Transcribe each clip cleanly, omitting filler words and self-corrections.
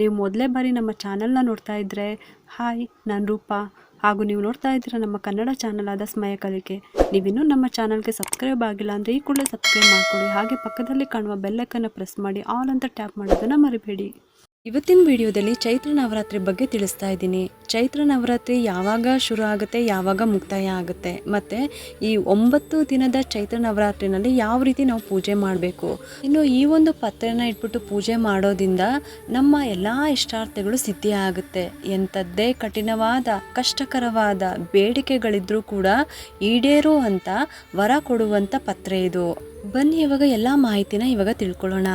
ನೀವು ಮೊದಲೇ ಬಾರಿ ನಮ್ಮ ಚಾನಲ್ನ ನೋಡ್ತಾ ಇದ್ದರೆ ಹಾಯ್, ನಾನು ರೂಪಾ. ಹಾಗೂ ನೀವು ನೋಡ್ತಾ ಇದ್ದೀರಾ ನಮ್ಮ ಕನ್ನಡ ಚಾನಲ್ ಆದ ಸ್ಮಯ ಕಲಿಕೆ. ನೀವಿನ್ನೂ ನಮ್ಮ ಚಾನಲ್ಗೆ ಸಬ್ಸ್ಕ್ರೈಬ್ ಆಗಿಲ್ಲ ಅಂದರೆ ಈ ಕೂಡಲೇ ಸಬ್ಸ್ಕ್ರೈಬ್ ಮಾಡ್ಕೊಳ್ಳಿ. ಹಾಗೆ ಪಕ್ಕದಲ್ಲಿ ಕಾಣುವ ಬೆಲ್ಲೈಕನ್ನು ಪ್ರೆಸ್ ಮಾಡಿ ಆಲ್ ಅಂತ ಟ್ಯಾಪ್ ಮಾಡೋದನ್ನು ಮರಿಬೇಡಿ. ಇವತ್ತಿನ ವಿಡಿಯೋದಲ್ಲಿ ಚೈತ್ರ ನವರಾತ್ರಿ ಬಗ್ಗೆ ತಿಳಿಸ್ತಾ ಇದ್ದೀನಿ. ಚೈತ್ರ ನವರಾತ್ರಿ ಯಾವಾಗ ಶುರು ಆಗುತ್ತೆ, ಯಾವಾಗ ಮುಕ್ತಾಯ ಆಗುತ್ತೆ, ಮತ್ತು ಈ 9 ದಿನದ ಚೈತ್ರ ನವರಾತ್ರಿನಲ್ಲಿ ಯಾವ ರೀತಿ ನಾವು ಪೂಜೆ ಮಾಡಬೇಕು. ಇನ್ನು ಈ ಒಂದು ಪತ್ರೆನ ಇಟ್ಬಿಟ್ಟು ಪೂಜೆ ಮಾಡೋದ್ರಿಂದ ನಮ್ಮ ಎಲ್ಲ ಇಷ್ಟಾರ್ಥಗಳು ಸಿದ್ಧಿ ಆಗುತ್ತೆ. ಎಂಥದ್ದೇ ಕಠಿಣವಾದ ಕಷ್ಟಕರವಾದ ಬೇಡಿಕೆಗಳಿದ್ರೂ ಕೂಡ ಈಡೇರುವಂಥ ವರ ಕೊಡುವಂಥ ಪತ್ರೆ ಇದು. ಬನ್ನಿ ಇವಾಗ ಎಲ್ಲ ಮಾಹಿತಿನ ಇವಾಗ ತಿಳ್ಕೊಳ್ಳೋಣ.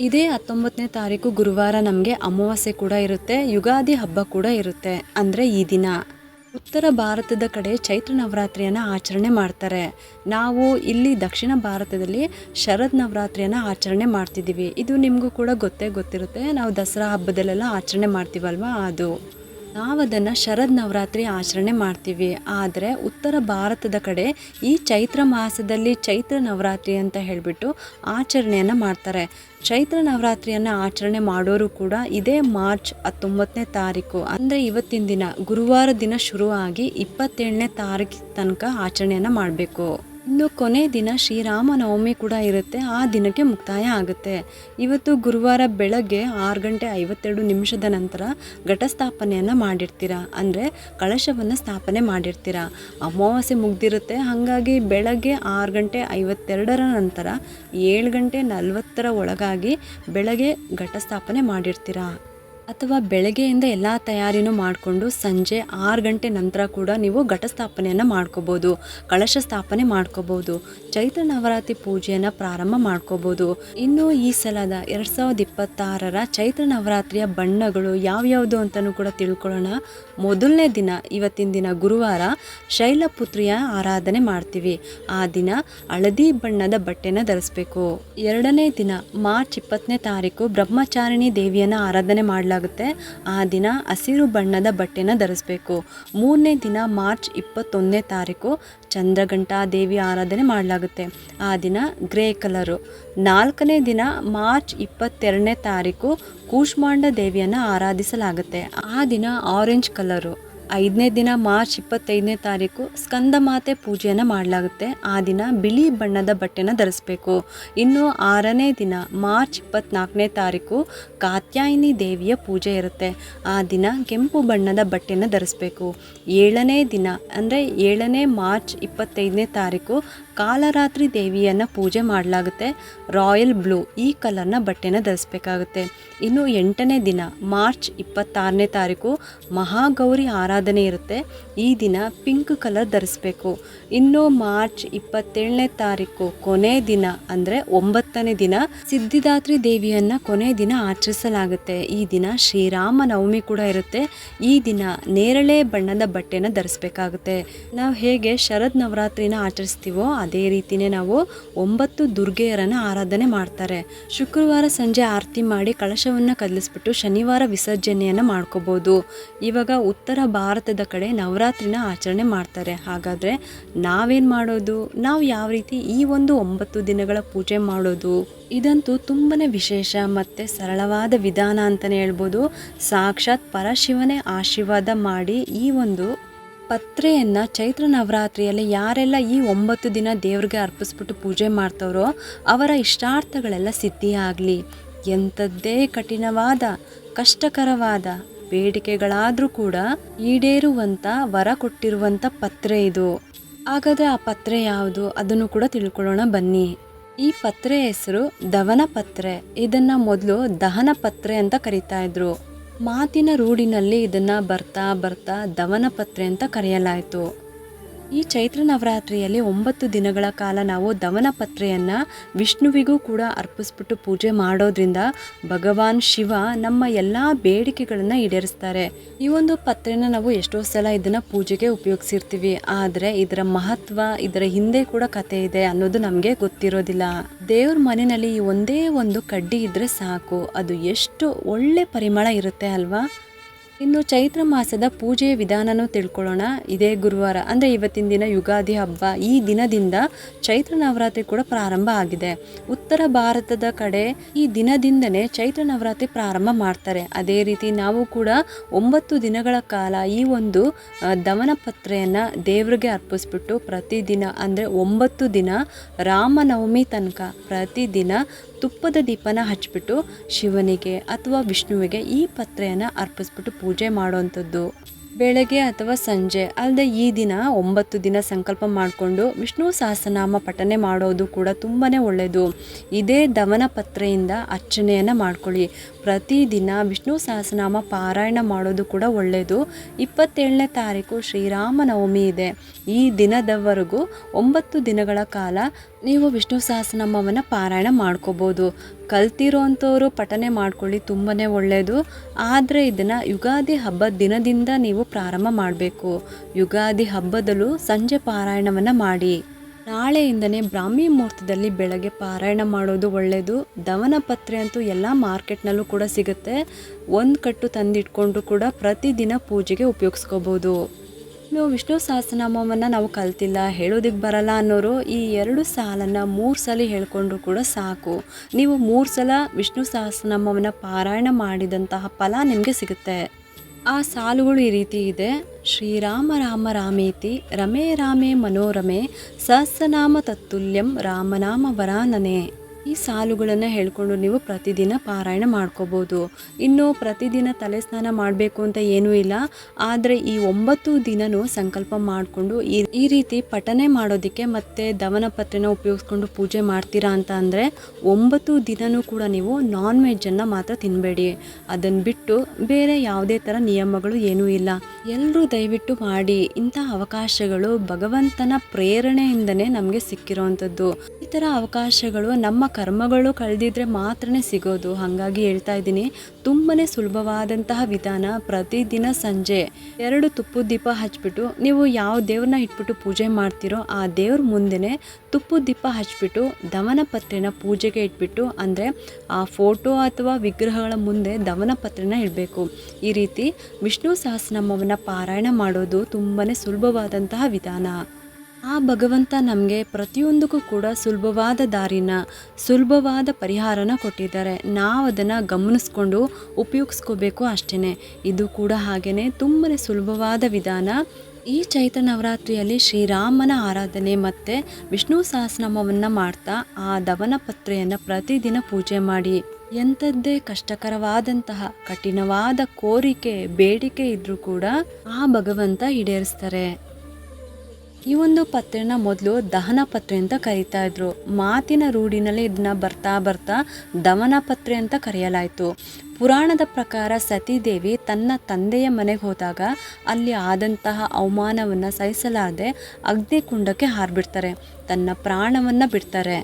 ಇದೇ 19ನೇ ತಾರೀಕು ಗುರುವಾರ ನಮಗೆ ಅಮಾವಾಸ್ಯೆ ಕೂಡ ಇರುತ್ತೆ, ಯುಗಾದಿ ಹಬ್ಬ ಕೂಡ ಇರುತ್ತೆ. ಅಂದರೆ ಈ ದಿನ ಉತ್ತರ ಭಾರತದ ಕಡೆ ಚೈತ್ರ ನವರಾತ್ರಿಯನ್ನು ಆಚರಣೆ ಮಾಡ್ತಾರೆ. ನಾವು ಇಲ್ಲಿ ದಕ್ಷಿಣ ಭಾರತದಲ್ಲಿ ಶರದ್ ನವರಾತ್ರಿಯನ್ನು ಆಚರಣೆ ಮಾಡ್ತಿದ್ದೀವಿ. ಇದು ನಿಮಗೂ ಕೂಡ ಗೊತ್ತಿರುತ್ತೆ. ನಾವು ದಸರಾ ಹಬ್ಬದಲ್ಲೆಲ್ಲ ಆಚರಣೆ ಮಾಡ್ತೀವಲ್ವಾ, ಅದು ನಾವು ಅದನ್ನು ಶರದ್ ನವರಾತ್ರಿ ಆಚರಣೆ ಮಾಡ್ತೀವಿ. ಆದರೆ ಉತ್ತರ ಭಾರತದ ಕಡೆ ಈ ಚೈತ್ರ ಮಾಸದಲ್ಲಿ ಚೈತ್ರ ನವರಾತ್ರಿ ಅಂತ ಹೇಳಿಬಿಟ್ಟು ಆಚರಣೆಯನ್ನು ಮಾಡ್ತಾರೆ. ಚೈತ್ರ ನವರಾತ್ರಿಯನ್ನು ಆಚರಣೆ ಮಾಡೋರು ಕೂಡ ಇದೇ ಮಾರ್ಚ್ 19ನೇ ತಾರೀಕು ಅಂದರೆ ಇವತ್ತಿನ ದಿನ ಗುರುವಾರ ದಿನ ಶುರು ಆಗಿ 27ನೇ ತಾರೀಕು ತನಕ ಆಚರಣೆಯನ್ನು ಮಾಡಬೇಕು. ಇನ್ನು ಕೊನೆ ದಿನ ಶ್ರೀರಾಮನವಮಿ ಕೂಡ ಇರುತ್ತೆ. ಆ ದಿನಕ್ಕೆ ಮುಕ್ತಾಯ ಆಗುತ್ತೆ. ಇವತ್ತು ಗುರುವಾರ ಬೆಳಗ್ಗೆ 6:52 ನಂತರ ಘಟಸ್ಥಾಪನೆಯನ್ನು ಮಾಡಿರ್ತೀರ, ಅಂದರೆ ಕಳಶವನ್ನು ಸ್ಥಾಪನೆ ಮಾಡಿರ್ತೀರ. ಅಮಾವಾಸ್ಯೆ ಮುಗ್ದಿರುತ್ತೆ, ಹಾಗಾಗಿ ಬೆಳಗ್ಗೆ 6:52 ನಂತರ 7:40 ಒಳಗಾಗಿ ಬೆಳಗ್ಗೆ ಘಟಸ್ಥಾಪನೆ ಮಾಡಿರ್ತೀರ. ಅಥವಾ ಬೆಳಗ್ಗೆಯಿಂದ ಎಲ್ಲ ತಯಾರಿನೂ ಮಾಡಿಕೊಂಡು ಸಂಜೆ 6 ಗಂಟೆ ನಂತರ ಕೂಡ ನೀವು ಘಟಸ್ಥಾಪನೆಯನ್ನು ಮಾಡ್ಕೋಬೋದು, ಕಳಶ ಸ್ಥಾಪನೆ ಮಾಡ್ಕೋಬೋದು, ಚೈತ್ರ ನವರಾತ್ರಿ ಪೂಜೆಯನ್ನು ಪ್ರಾರಂಭ ಮಾಡ್ಕೋಬೋದು. ಇನ್ನು ಈ ಸಲದ 2026ರ ಚೈತ್ರ ನವರಾತ್ರಿಯ ಬಣ್ಣಗಳು ಯಾವ್ಯಾವುದು ಅಂತಲೂ ಕೂಡ ತಿಳ್ಕೊಳ್ಳೋಣ. ಮೊದಲನೇ ದಿನ ಇವತ್ತಿನ ದಿನ ಗುರುವಾರ ಶೈಲಪುತ್ರಿಯ ಆರಾಧನೆ ಮಾಡ್ತೀವಿ. ಆ ದಿನ ಹಳದಿ ಬಣ್ಣದ ಬಟ್ಟೆನ ಧರಿಸ್ಬೇಕು. ಎರಡನೇ ದಿನ ಮಾರ್ಚ್ 20ನೇ ತಾರೀಕು ಬ್ರಹ್ಮಚಾರಿಣಿ ದೇವಿಯನ್ನು ಆರಾಧನೆ ಮಾಡಲಾಗುತ್ತೆ. ಆ ದಿನ ಹಸಿರು ಬಣ್ಣದ ಬಟ್ಟೆನ ಧರಿಸ್ಬೇಕು. ಮೂರನೇ ದಿನ ಮಾರ್ಚ್ 21ನೇ ತಾರೀಕು ಚಂದ್ರಘಂಟಾ ದೇವಿ ಆರಾಧನೆ ಮಾಡಲಾಗುತ್ತೆ. ಆ ದಿನ ಗ್ರೇ ಕಲರು. ನಾಲ್ಕನೇ ದಿನ ಮಾರ್ಚ್ 22ನೇ ತಾರೀಕು ಕೂಷ್ಮಾಂಡ ದೇವಿಯನ್ನು ಆರಾಧಿಸಲಾಗುತ್ತೆ. ಆ ದಿನ ಆರೆಂಜ್ ಕಲರು. ಐದನೇ ದಿನ ಮಾರ್ಚ್ 25ನೇ ತಾರೀಕು ಸ್ಕಂದಮಾತೆ ಪೂಜೆಯನ್ನು ಮಾಡಲಾಗುತ್ತೆ. ಆ ದಿನ ಬಿಳಿ ಬಣ್ಣದ ಬಟ್ಟೆನ ಧರಿಸ್ಬೇಕು. ಇನ್ನು ಆರನೇ ದಿನ ಮಾರ್ಚ್ 24ನೇ ತಾರೀಕು ಕಾತ್ಯಾಯಿನಿ ದೇವಿಯ ಪೂಜೆ ಇರುತ್ತೆ. ಆ ದಿನ ಕೆಂಪು ಬಣ್ಣದ ಬಟ್ಟೆನ ಧರಿಸ್ಬೇಕು. ಏಳನೇ ದಿನ ಅಂದರೆ 7ನೇ ಮಾರ್ಚ್ 25ನೇ ತಾರೀಕು ಕಾಲರಾತ್ರಿ ದೇವಿಯನ್ನು ಪೂಜೆ ಮಾಡಲಾಗುತ್ತೆ. ರಾಯಲ್ ಬ್ಲೂ ಈ ಕಲರ್ನ ಬಟ್ಟೆನ ಧರಿಸ್ಬೇಕಾಗುತ್ತೆ. ಇನ್ನು 8ನೇ ದಿನ ಮಾರ್ಚ್ 26ನೇ ತಾರೀಕು ಮಹಾಗೌರಿ ಆರಾಧನೆ ಇರುತ್ತೆ. ಈ ದಿನ ಪಿಂಕ್ ಕಲರ್ ಧರಿಸ್ಬೇಕು. ಇನ್ನು ಮಾರ್ಚ್ 27ನೇ ತಾರೀಕು ಕೊನೆ ದಿನ ಅಂದರೆ 9ನೇ ದಿನ ಸಿದ್ಧಿದಾತ್ರಿ ದೇವಿಯನ್ನು ಕೊನೆ ದಿನ ಆಚರಿಸಲಾಗುತ್ತೆ. ಈ ದಿನ ಶ್ರೀರಾಮ ನವಮಿ ಕೂಡ ಇರುತ್ತೆ. ಈ ದಿನ ನೇರಳೆ ಬಣ್ಣದ ಬಟ್ಟೆನ ಧರಿಸ್ಬೇಕಾಗುತ್ತೆ. ನಾವು ಹೇಗೆ ಶರದ್ ನವರಾತ್ರಿನ ಆಚರಿಸ್ತೀವೋ ಅದೇ ರೀತಿಯೇ ನಾವು 9 ದುರ್ಗೆಯರನ್ನು ಆರಾಧನೆ ಮಾಡ್ತಾರೆ. ಶುಕ್ರವಾರ ಸಂಜೆ ಆರತಿ ಮಾಡಿ ಕಳಶವನ್ನು ಕದಲಿಸ್ಬಿಟ್ಟು ಶನಿವಾರ ವಿಸರ್ಜನೆಯನ್ನು ಮಾಡ್ಕೋಬೋದು. ಇವಾಗ ಉತ್ತರ ಭಾರತದ ಕಡೆ ನವರಾತ್ರಿನ ಆಚರಣೆ ಮಾಡ್ತಾರೆ. ಹಾಗಾದರೆ ನಾವೇನು ಮಾಡೋದು, ನಾವು ಯಾವ ರೀತಿ ಈ ಒಂದು 9 ದಿನಗಳ ಪೂಜೆ ಮಾಡೋದು, ಇದಂತೂ ತುಂಬಾ ವಿಶೇಷ ಮತ್ತು ಸರಳವಾದ ವಿಧಾನ ಅಂತಲೇ ಹೇಳ್ಬೋದು. ಸಾಕ್ಷಾತ್ ಪರಶಿವನೇ ಆಶೀರ್ವಾದ ಮಾಡಿ ಈ ಒಂದು ಪತ್ರೆಯನ್ನು ಚೈತ್ರ ನವರಾತ್ರಿಯಲ್ಲಿ ಯಾರೆಲ್ಲ ಈ 9 ದಿನ ದೇವ್ರಿಗೆ ಅರ್ಪಿಸ್ಬಿಟ್ಟು ಪೂಜೆ ಮಾಡ್ತಾರೋ ಅವರ ಇಷ್ಟಾರ್ಥಗಳೆಲ್ಲ ಸಿದ್ಧಿ ಆಗಲಿ. ಎಂಥದ್ದೇ ಕಠಿಣವಾದ ಕಷ್ಟಕರವಾದ ಬೇಡಿಕೆಗಳಾದರೂ ಕೂಡ ಈಡೇರುವಂಥ ವರ ಕೊಟ್ಟಿರುವಂಥ ಪತ್ರೆ ಇದು. ಹಾಗಾದರೆ ಆ ಪತ್ರೆ ಯಾವುದು ಅದನ್ನು ಕೂಡ ತಿಳ್ಕೊಳ್ಳೋಣ ಬನ್ನಿ. ಈ ಪತ್ರೆ ಹೆಸರು ದವನ ಪತ್ರೆ. ಇದನ್ನು ಮೊದಲು ದಹನ ಪತ್ರೆ ಅಂತ ಕರೀತಾ ಇದ್ರು. ಮಾತಿನ ರೂಢಿನಲ್ಲಿ ಇದನ್ನು ಬರ್ತಾ ಬರ್ತಾ ದವನ ಪತ್ರೆ ಅಂತ ಕರೆಯಲಾಯಿತು. ಈ ಚೈತ್ರ ನವರಾತ್ರಿಯಲ್ಲಿ 9 ದಿನಗಳ ಕಾಲ ನಾವು ದವನ ಪತ್ರೆಯನ್ನು ವಿಷ್ಣುವಿಗೂ ಕೂಡ ಅರ್ಪಿಸ್ಬಿಟ್ಟು ಪೂಜೆ ಮಾಡೋದ್ರಿಂದ ಭಗವಾನ್ ಶಿವ ನಮ್ಮ ಎಲ್ಲ ಬೇಡಿಕೆಗಳನ್ನು ಈಡೇರಿಸ್ತಾರೆ. ಈ ಒಂದು ಪತ್ರೆನ ನಾವು ಎಷ್ಟೋ ಸಲ ಇದನ್ನು ಪೂಜೆಗೆ ಉಪಯೋಗಿಸಿರ್ತೀವಿ. ಆದರೆ ಇದರ ಮಹತ್ವ, ಇದರ ಹಿಂದೆ ಕೂಡ ಕತೆ ಇದೆ ಅನ್ನೋದು ನಮಗೆ ಗೊತ್ತಿರೋದಿಲ್ಲ. ದೇವ್ರ ಮನೆಯಲ್ಲಿ ಈ ಒಂದೇ ಒಂದು ಕಡ್ಡಿ ಇದ್ದರೆ ಸಾಕು, ಅದು ಎಷ್ಟು ಒಳ್ಳೆ ಪರಿಮಳ ಇರುತ್ತೆ ಅಲ್ವಾ. ಇನ್ನು ಚೈತ್ರ ಮಾಸದ ಪೂಜೆಯ ವಿಧಾನನೂ ತಿಳ್ಕೊಳ್ಳೋಣ. ಇದೇ ಗುರುವಾರ ಅಂದರೆ ಇವತ್ತಿನ ದಿನ ಯುಗಾದಿ ಹಬ್ಬ. ಈ ದಿನದಿಂದ ಚೈತ್ರ ನವರಾತ್ರಿ ಕೂಡ ಪ್ರಾರಂಭ ಆಗಿದೆ. ಉತ್ತರ ಭಾರತದ ಕಡೆ ಈ ದಿನದಿಂದನೇ ಚೈತ್ರ ನವರಾತ್ರಿ ಪ್ರಾರಂಭ ಮಾಡ್ತಾರೆ. ಅದೇ ರೀತಿ ನಾವು ಕೂಡ 9 ದಿನಗಳ ಕಾಲ ಈ ಒಂದು ದವನಪತ್ರೆಯನ್ನು ದೇವರಿಗೆ ಅರ್ಪಿಸ್ಬಿಟ್ಟು ಪ್ರತಿದಿನ ಅಂದರೆ 9 ದಿನ ರಾಮನವಮಿ ತನಕ ಪ್ರತಿದಿನ ತುಪ್ಪದ ದೀಪನ ಹಚ್ಬಿಟ್ಟು ಶಿವನಿಗೆ ಅಥವಾ ವಿಷ್ಣುವಿಗೆ ಈ ಪತ್ರೆಯನ್ನು ಅರ್ಪಿಸ್ಬಿಟ್ಟು ಪೂಜೆ ಮಾಡುವಂಥದ್ದು. ಬೆಳಗ್ಗೆ ಅಥವಾ ಸಂಜೆ ಅಲ್ಲದೆ ಈ ದಿನ 9 ದಿನ ಸಂಕಲ್ಪ ಮಾಡಿಕೊಂಡು ವಿಷ್ಣು ಸಹಸ್ರನಾಮ ಪಠನೆ ಮಾಡೋದು ಕೂಡ ತುಂಬಾ ಒಳ್ಳೆಯದು. ಇದೇ ದವನ ಪತ್ರೆಯಿಂದ ಅರ್ಚನೆಯನ್ನು ಮಾಡ್ಕೊಳ್ಳಿ. ಪ್ರತಿದಿನ ವಿಷ್ಣು ಸಹಸ್ರನಾಮ ಪಾರಾಯಣ ಮಾಡೋದು ಕೂಡ ಒಳ್ಳೆಯದು. 27ನೇ ತಾರೀಕು ಶ್ರೀರಾಮನವಮಿ ಇದೆ. ಈ ದಿನದವರೆಗೂ 9 ದಿನಗಳ ಕಾಲ ನೀವು ವಿಷ್ಣು ಸಹಸ್ರನಾಮವನ್ನು ಪಾರಾಯಣ ಮಾಡ್ಕೋಬೋದು. ಕಲ್ತಿರೋಂಥವ್ರು ಪಠನೆ ಮಾಡ್ಕೊಳ್ಳಿ, ತುಂಬಾ ಒಳ್ಳೆಯದು. ಆದರೆ ಇದನ್ನು ಯುಗಾದಿ ಹಬ್ಬದ ದಿನದಿಂದ ನೀವು ಪ್ರಾರಂಭ ಮಾಡಬೇಕು. ಯುಗಾದಿ ಹಬ್ಬದಲ್ಲೂ ಸಂಜೆ ಪಾರಾಯಣವನ್ನು ಮಾಡಿ. ನಾಳೆಯಿಂದನೇ ಬ್ರಾಹ್ಮಿ ಮುಹೂರ್ತದಲ್ಲಿ ಬೆಳಗ್ಗೆ ಪಾರಾಯಣ ಮಾಡೋದು ಒಳ್ಳೆಯದು. ದವನ ಪತ್ರೆ ಅಂತೂ ಎಲ್ಲ ಮಾರ್ಕೆಟ್ನಲ್ಲೂ ಕೂಡ ಸಿಗುತ್ತೆ. ಒಂದು ಕಟ್ಟು ತಂದಿಟ್ಕೊಂಡು ಕೂಡ ಪ್ರತಿದಿನ ಪೂಜೆಗೆ ಉಪಯೋಗಿಸ್ಕೋಬೋದು. ಇನ್ನು ವಿಷ್ಣು ಸಹಸ್ರನಾಮವನ್ನು ನಾವು ಕಲ್ತಿಲ್ಲ, ಹೇಳೋದಕ್ಕೆ ಬರಲ್ಲ ಅನ್ನೋರು ಈ 2 ಸಾಲನ್ನು 3 ಸಲ ಹೇಳ್ಕೊಂಡ್ರು ಕೂಡ ಸಾಕು. ನೀವು 3 ಸಲ ವಿಷ್ಣು ಸಹಸ್ರನಾಮವನ್ನು ಪಾರಾಯಣ ಮಾಡಿದಂತಹ ಫಲ ನಿಮಗೆ ಸಿಗುತ್ತೆ. ಆ ಸಾಲುಗಳು ಈ ರೀತಿ ಇದೆ. ಶ್ರೀರಾಮ ರಾಮ ರಾಮೇತಿ ರಮೇ ರಾಮೇ ಮನೋರಮೆ ಸಹಸ್ರನಾಮ ತತ್ತುಲ್ಯಂ ರಾಮನಾಮ ವರಾನನೆ. ಈ ಸಾಲುಗಳನ್ನು ಹೇಳ್ಕೊಂಡು ನೀವು ಪ್ರತಿದಿನ ಪಾರಾಯಣ ಮಾಡ್ಕೋಬೋದು. ಇನ್ನು ಪ್ರತಿದಿನ ತಲೆ ಸ್ನಾನ ಮಾಡಬೇಕು ಅಂತ ಏನೂ ಇಲ್ಲ. ಆದರೆ ಈ 9 ದಿನವೂ ಸಂಕಲ್ಪ ಮಾಡಿಕೊಂಡು ಈ ರೀತಿ ಪಠನೆ ಮಾಡೋದಕ್ಕೆ ಮತ್ತು ದವನ ಪತ್ರೆನ ಉಪಯೋಗಿಸ್ಕೊಂಡು ಪೂಜೆ ಮಾಡ್ತೀರಾ ಅಂತ ಅಂದರೆ 9 ದಿನವೂ ಕೂಡ ನೀವು ನಾನ್ ವೆಜ್ಜನ್ನು ಮಾತ್ರ ತಿನ್ನಬೇಡಿ. ಅದನ್ನು ಬಿಟ್ಟು ಬೇರೆ ಯಾವುದೇ ಥರ ನಿಯಮಗಳು ಏನೂ ಇಲ್ಲ. ಎಲ್ಲರೂ ದಯವಿಟ್ಟು ಮಾಡಿ. ಇಂಥ ಅವಕಾಶಗಳು ಭಗವಂತನ ಪ್ರೇರಣೆಯಿಂದನೇ ನಮಗೆ ಸಿಕ್ಕಿರೋವಂಥದ್ದು. ಈ ಥರ ಅವಕಾಶಗಳು ನಮ್ಮ ಕರ್ಮಗಳು ಕಳೆದಿದ್ರೆ ಮಾತ್ರನೇ ಸಿಗೋದು. ಹಾಗಾಗಿ ಹೇಳ್ತಾ ಇದ್ದೀನಿ, ತುಂಬಾ ಸುಲಭವಾದಂತಹ ವಿಧಾನ. ಪ್ರತಿದಿನ ಸಂಜೆ 2 ತುಪ್ಪದ ದೀಪ ಹಚ್ಬಿಟ್ಟು ನೀವು ಯಾವ ದೇವ್ರನ್ನ ಇಟ್ಬಿಟ್ಟು ಪೂಜೆ ಮಾಡ್ತೀರೋ ಆ ದೇವ್ರ ಮುಂದೆನೇ ತುಪ್ಪದ ದೀಪ ಹಚ್ಬಿಟ್ಟು ದವನ ಪತ್ರೆನ ಪೂಜೆಗೆ ಇಟ್ಬಿಟ್ಟು, ಅಂದರೆ ಆ ಫೋಟೋ ಅಥವಾ ವಿಗ್ರಹಗಳ ಮುಂದೆ ದವನ ಪತ್ರೆನ ಇಡಬೇಕು. ಈ ರೀತಿ ವಿಷ್ಣು ಸಹಸ್ರನಾಮವನ್ನು ಪಾರಾಯಣ ಮಾಡೋದು ತುಂಬಾ ಸುಲಭವಾದಂತಹ ವಿಧಾನ. ಆ ಭಗವಂತ ನಮಗೆ ಪ್ರತಿಯೊಂದಕ್ಕೂ ಕೂಡ ಸುಲಭವಾದ ದಾರಿನ, ಸುಲಭವಾದ ಪರಿಹಾರನ ಕೊಟ್ಟಿದ್ದಾರೆ. ನಾವು ಅದನ್ನು ಗಮನಿಸ್ಕೊಂಡು ಉಪಯೋಗಿಸ್ಕೋಬೇಕು ಅಷ್ಟೇ. ಇದು ಕೂಡ ಹಾಗೆಯೇ ತುಂಬಾ ಸುಲಭವಾದ ವಿಧಾನ. ಈ ಚೈತ್ರ ನವರಾತ್ರಿಯಲ್ಲಿ ಶ್ರೀರಾಮನ ಆರಾಧನೆ ಮತ್ತು ವಿಷ್ಣು ಸಹಸ್ರನಾಮವನ್ನು ಮಾಡ್ತಾ ಆ ದವನ ಪತ್ರೆಯನ್ನು ಪ್ರತಿದಿನ ಪೂಜೆ ಮಾಡಿ. ಎಂಥದ್ದೇ ಕಷ್ಟಕರವಾದಂತಹ ಕಠಿಣವಾದ ಕೋರಿಕೆ ಬೇಡಿಕೆ ಇದ್ದರೂ ಕೂಡ ಆ ಭಗವಂತ ಈಡೇರಿಸ್ತಾರೆ. ಈ ಒಂದು ಪತ್ರೆನ ಮೊದಲು ದಹನ ಪತ್ರೆ ಅಂತ ಕರೀತಾ ಇದ್ರು. ಮಾತಿನ ರೂಢಿನಲ್ಲಿ ಇದನ್ನ ಬರ್ತಾ ಬರ್ತಾ ದವನ ಪತ್ರೆ ಅಂತ ಕರೆಯಲಾಯಿತು. ಪುರಾಣದ ಪ್ರಕಾರ ಸತೀದೇವಿ ತನ್ನ ತಂದೆಯ ಮನೆಗೆ ಹೋದಾಗ ಅಲ್ಲಿ ಆದಂತಹ ಅವಮಾನವನ್ನು ಸಹಿಸಲಾರದೆ ಅಗ್ನಿಕುಂಡಕ್ಕೆ ಹಾರಿಬಿಡ್ತಾರೆ, ತನ್ನ ಪ್ರಾಣವನ್ನು ಬಿಡ್ತಾರೆ.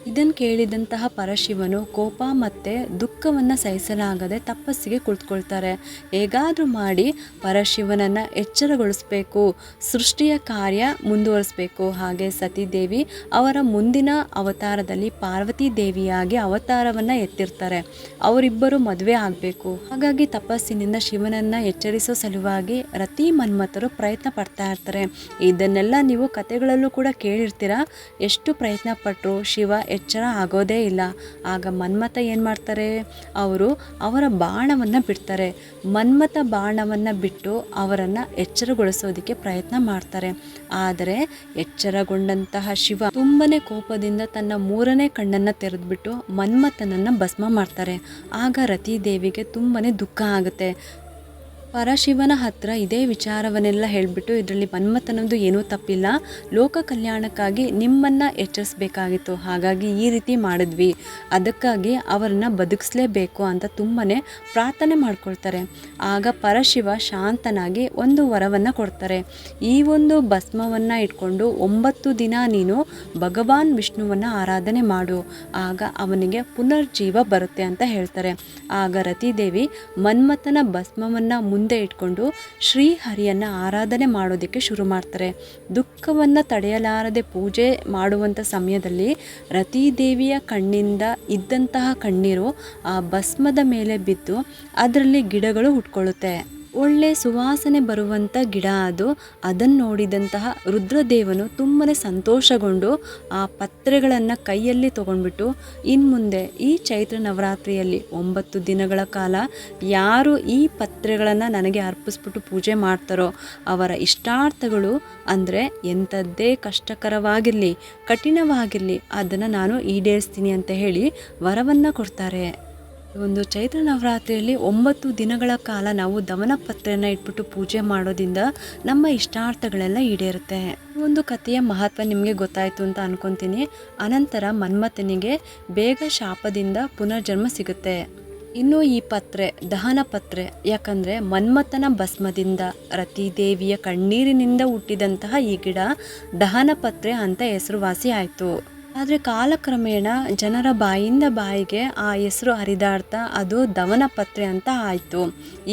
ಇದನ್ನು ಕೇಳಿದಂತಹ ಪರಶಿವನು ಕೋಪ ಮತ್ತು ದುಃಖವನ್ನು ಸಹಿಸಲಾಗದೆ ತಪಸ್ಸಿಗೆ ಕುಳಿತುಕೊಳ್ತಾರೆ. ಹೇಗಾದರೂ ಮಾಡಿ ಪರಶಿವನನ್ನು ಎಚ್ಚರಗೊಳಿಸಬೇಕು, ಸೃಷ್ಟಿಯ ಕಾರ್ಯ ಮುಂದುವರಿಸಬೇಕು. ಹಾಗೆ ಸತೀದೇವಿ ಅವರ ಮುಂದಿನ ಅವತಾರದಲ್ಲಿ ಪಾರ್ವತಿ ದೇವಿಯಾಗಿ ಅವತಾರವನ್ನು ಎತ್ತಿರ್ತಾರೆ. ಅವರಿಬ್ಬರು ಮದುವೆ ಆಗಬೇಕು. ಹಾಗಾಗಿ ತಪಸ್ಸಿನಿಂದ ಶಿವನನ್ನು ಎಚ್ಚರಿಸೋ ಸಲುವಾಗಿ ರತಿ ಮನ್ಮಥರು ಪ್ರಯತ್ನ ಪಡ್ತಾ ಇರ್ತಾರೆ. ಇದನ್ನೆಲ್ಲ ನೀವು ಕಥೆಗಳಲ್ಲೂ ಕೂಡ ಕೇಳಿರ್ತೀರ. ಎಷ್ಟು ಪ್ರಯತ್ನ ಪಟ್ಟರು ಶಿವ ಎಚ್ಚರ ಆಗೋದೇ ಇಲ್ಲ. ಆಗ ಮನ್ಮಥ ಏನು ಮಾಡ್ತಾರೆ, ಅವರ ಬಾಣವನ್ನು ಬಿಡ್ತಾರೆ. ಮನ್ಮಥ ಬಾಣವನ್ನು ಬಿಟ್ಟು ಅವರನ್ನು ಎಚ್ಚರಗೊಳಿಸೋದಕ್ಕೆ ಪ್ರಯತ್ನ ಮಾಡ್ತಾರೆ. ಆದರೆ ಎಚ್ಚರಗೊಂಡಂತಹ ಶಿವ ತುಂಬನೇ ಕೋಪದಿಂದ ತನ್ನ 3ನೇ ಕಣ್ಣನ್ನು ತೆರೆದುಬಿಟ್ಟು ಮನ್ಮಥನನ್ನು ಭಸ್ಮ ಮಾಡ್ತಾರೆ. ಆಗ ರತಿದೇವಿಗೆ ತುಂಬನೇ ದುಃಖ ಆಗುತ್ತೆ. ಪರಶಿವನ ಹತ್ರ ಇದೇ ವಿಚಾರವನ್ನೆಲ್ಲ ಹೇಳಿಬಿಟ್ಟು, ಇದರಲ್ಲಿ ಮನ್ಮಥನದು ಏನೂ ತಪ್ಪಿಲ್ಲ, ಲೋಕ ಕಲ್ಯಾಣಕ್ಕಾಗಿ ನಿಮ್ಮನ್ನು ಎಚ್ಚರಿಸಬೇಕಾಗಿತ್ತು, ಹಾಗಾಗಿ ಈ ರೀತಿ ಮಾಡಿದ್ವಿ, ಅದಕ್ಕಾಗಿ ಅವರನ್ನು ಬದುಕಿಸಲೇಬೇಕು ಅಂತ ತುಂಬನೇ ಪ್ರಾರ್ಥನೆ ಮಾಡ್ಕೊಳ್ತಾರೆ. ಆಗ ಪರಶಿವ ಶಾಂತನಾಗಿ ಒಂದು ವರವನ್ನು ಕೊಡ್ತಾರೆ. ಈ ಒಂದು ಭಸ್ಮವನ್ನು ಇಟ್ಕೊಂಡು 9 ದಿನ ನೀನು ಭಗವಾನ್ ವಿಷ್ಣುವನ್ನು ಆರಾಧನೆ ಮಾಡು, ಆಗ ಅವನಿಗೆ ಪುನರ್ಜೀವ ಬರುತ್ತೆ ಅಂತ ಹೇಳ್ತಾರೆ. ಆಗ ರತಿದೇವಿ ಮನ್ಮಥನ ಭಸ್ಮವನ್ನು ಮುಂದೆ ಇಟ್ಕೊಂಡು ಶ್ರೀಹರಿಯನ್ನು ಆರಾಧನೆ ಮಾಡೋದಕ್ಕೆ ಶುರು ಮಾಡ್ತಾರೆ. ದುಃಖವನ್ನು ತಡೆಯಲಾರದೆ ಪೂಜೆ ಮಾಡುವಂಥ ಸಮಯದಲ್ಲಿ ರತಿದೇವಿಯ ಕಣ್ಣಿಂದ ಇದ್ದಂತಹ ಕಣ್ಣೀರು ಆ ಭಸ್ಮದ ಮೇಲೆ ಬಿದ್ದು ಅದರಲ್ಲಿ ಗಿಡಗಳು ಹುಟ್ಕೊಳ್ಳುತ್ತೆ. ಒಳ್ಳೆ ಸುವಾಸನೆ ಬರುವಂಥ ಗಿಡ ಅದು. ಅದನ್ನು ನೋಡಿದಂತಹ ರುದ್ರದೇವನು ತುಂಬನೇ ಸಂತೋಷಗೊಂಡು ಆ ಪತ್ರೆಗಳನ್ನು ಕೈಯಲ್ಲಿ ತಗೊಂಡ್ಬಿಟ್ಟು ಇನ್ನು ಮುಂದೆ ಈ ಚೈತ್ರ ನವರಾತ್ರಿಯಲ್ಲಿ 9 ದಿನಗಳ ಕಾಲ ಯಾರು ಈ ಪತ್ರೆಗಳನ್ನು ನನಗೆ ಅರ್ಪಿಸ್ಬಿಟ್ಟು ಪೂಜೆ ಮಾಡ್ತಾರೋ ಅವರ ಇಷ್ಟಾರ್ಥಗಳು ಅಂದರೆ ಎಂಥದ್ದೇ ಕಷ್ಟಕರವಾಗಿರಲಿ ಕಠಿಣವಾಗಿರಲಿ ಅದನ್ನು ನಾನು ಈಡೇರಿಸ್ತೀನಿ ಅಂತ ಹೇಳಿ ವರವನ್ನು ಕೊಡ್ತಾರೆ. ಒಂದು ಚೈತ್ರ ನವರಾತ್ರಿಯಲ್ಲಿ 9 ದಿನಗಳ ಕಾಲ ನಾವು ದವನ ಪತ್ರೆಯನ್ನು ಇಟ್ಬಿಟ್ಟು ಪೂಜೆ ಮಾಡೋದ್ರಿಂದ ನಮ್ಮ ಇಷ್ಟಾರ್ಥಗಳೆಲ್ಲ ಈಡೇರುತ್ತೆ. ಒಂದು ಕಥೆಯ ಮಹತ್ವ ನಿಮಗೆ ಗೊತ್ತಾಯಿತು ಅಂತ ಅನ್ಕೊತೀನಿ. ಅನಂತರ ಮನ್ಮಥನಿಗೆ ಬೇಗ ಶಾಪದಿಂದ ಪುನರ್ಜನ್ಮ ಸಿಗುತ್ತೆ. ಇನ್ನು ಈ ಪತ್ರೆ ದಹನ ಪತ್ರೆ, ಯಾಕಂದರೆ ಮನ್ಮಥನ ಭಸ್ಮದಿಂದ ರತಿದೇವಿಯ ಕಣ್ಣೀರಿನಿಂದ ಹುಟ್ಟಿದಂತಹ ಈ ಗಿಡ ದಹನ ಪತ್ರೆ ಅಂತ ಹೆಸರುವಾಸಿ ಆಯಿತು. ಆದರೆ ಕಾಲಕ್ರಮೇಣ ಜನರ ಬಾಯಿಂದ ಬಾಯಿಗೆ ಆ ಹೆಸರು ಹರಿದಾಡ್ತಾ ಅದು ದವನ ಪತ್ರೆ ಅಂತ ಆಯಿತು.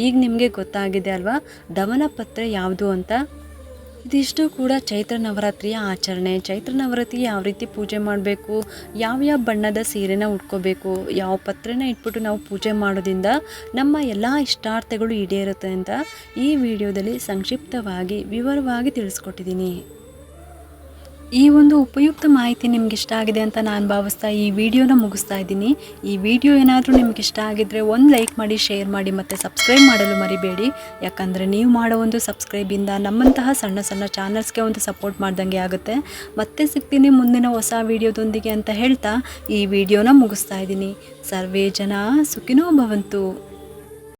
ಈಗ ನಿಮಗೆ ಗೊತ್ತಾಗಿದೆ ಅಲ್ವಾ ದವನ ಪತ್ರೆ ಯಾವುದು ಅಂತ. ಇದಿಷ್ಟು ಕೂಡ ಚೈತ್ರ ನವರಾತ್ರಿಯ ಆಚರಣೆ. ಚೈತ್ರ ನವರಾತ್ರಿಗೆ ಯಾವ ರೀತಿ ಪೂಜೆ ಮಾಡಬೇಕು, ಯಾವ್ಯಾವ ಬಣ್ಣದ ಸೀರೆನ ಉಟ್ಕೋಬೇಕು, ಯಾವ ಪತ್ರೆನ ಇಟ್ಬಿಟ್ಟು ನಾವು ಪೂಜೆ ಮಾಡೋದ್ರಿಂದ ನಮ್ಮ ಎಲ್ಲ ಇಷ್ಟಾರ್ಥಗಳು ಈಡೇರುತ್ತೆ ಅಂತ ಈ ವಿಡಿಯೋದಲ್ಲಿ ಸಂಕ್ಷಿಪ್ತವಾಗಿ ವಿವರವಾಗಿ ತಿಳಿಸ್ಕೊಟ್ಟಿದ್ದೀನಿ. ಈ ಒಂದು ಉಪಯುಕ್ತ ಮಾಹಿತಿ ನಿಮ್ಗೆ ಇಷ್ಟ ಆಗಿದೆ ಅಂತ ನಾನು ಭಾವಿಸ್ತಾ ಈ ವಿಡಿಯೋನ ಮುಗಿಸ್ತಾ ಇದ್ದೀನಿ. ಈ ವಿಡಿಯೋ ಏನಾದರೂ ನಿಮ್ಗೆ ಇಷ್ಟ ಆಗಿದ್ದರೆ ಒಂದು ಲೈಕ್ ಮಾಡಿ, ಶೇರ್ ಮಾಡಿ ಮತ್ತು ಸಬ್ಸ್ಕ್ರೈಬ್ ಮಾಡಲು ಮರಿಬೇಡಿ. ಯಾಕಂದರೆ ನೀವು ಮಾಡೋ ಒಂದು ಸಬ್ಸ್ಕ್ರೈಬಿಂದ ನಮ್ಮಂತಹ ಸಣ್ಣ ಸಣ್ಣ ಚಾನಲ್ಸ್ಗೆ ಒಂದು ಸಪೋರ್ಟ್ ಮಾಡ್ದಂಗೆ ಆಗುತ್ತೆ. ಮತ್ತೆ ಸಿಗ್ತೀನಿ ಮುಂದಿನ ಹೊಸ ವಿಡಿಯೋದೊಂದಿಗೆ ಅಂತ ಹೇಳ್ತಾ ಈ ವಿಡಿಯೋನ ಮುಗಿಸ್ತಾ ಇದ್ದೀನಿ. ಸರ್ವೇ ಜನ ಸುಖಿನೋ ಭವಂತು.